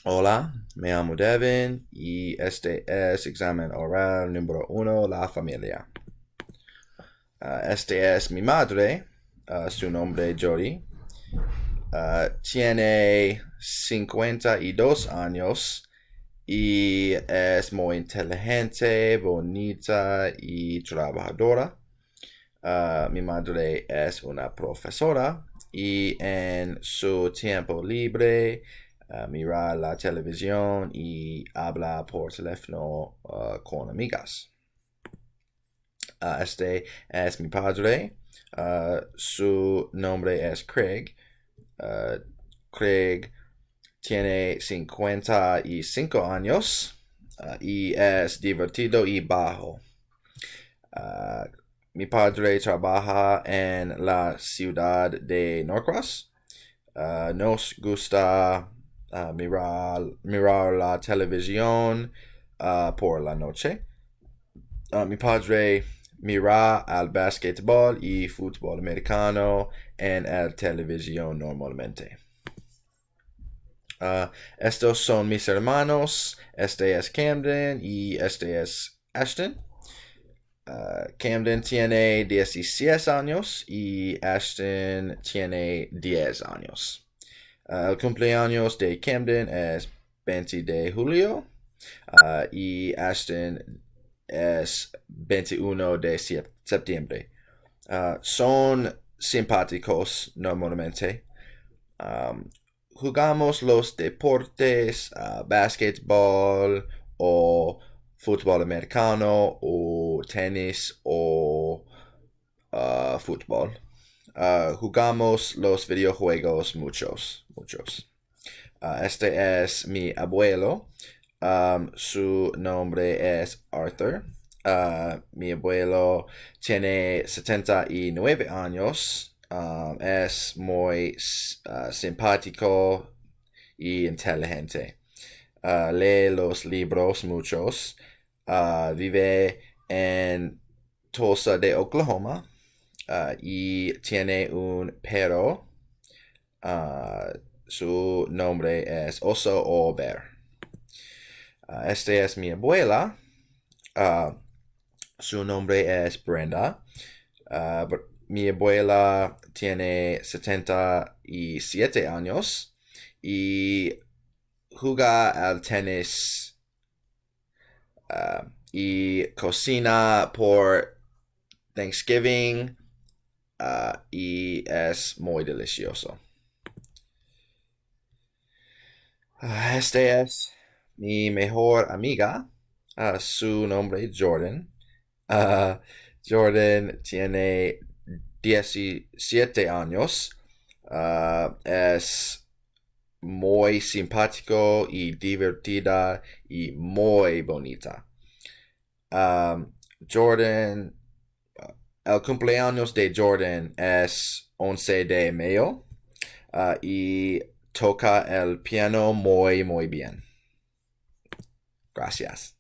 Hola, me llamo Devin y este es examen oral número uno, la familia. Este es mi madre, su nombre Jody. Tiene 52 años y es muy inteligente, bonita y trabajadora. Mi madre es una profesora y en su tiempo libre mira la televisión y habla por teléfono con amigas. Este es mi padre. Su nombre es Craig. Uh, Craig tiene 55 años y es divertido y bajo. Uh, Mi padre trabaja en la ciudad de Norcross. Nos gusta mirar la televisión por la noche. Mi padre mira al basquetbol y fútbol americano en el televisión normalmente. Estos son mis hermanos. Este es Camden y este es Ashton. Camden tiene 16 años y Ashton tiene 10 años. El cumpleaños de Camden es 20 de julio y Ashton es 21 de septiembre. Son simpáticos normalmente. Jugamos los deportes, basketball o fútbol americano o tenis o fútbol. Jugamos los videojuegos muchos. Este es mi abuelo. Su nombre es Arthur. Mi abuelo tiene 79 años. Es muy simpático y inteligente. Lee los libros muchos. Vive en Tulsa de Oklahoma. Y tiene un perro. Su nombre es Oso o Bear. Este es mi abuela. Su nombre es Brenda. Mi abuela tiene 77 años y juega al tenis y cocina por Thanksgiving y es muy delicioso. Este es mi mejor amiga. Su nombre es Jordan. Uh, Jordan tiene 17 años. Es muy simpático y divertida y muy bonita. Jordan, el cumpleaños de Jordan es 11 de mayo y toca el piano muy bien. Gracias.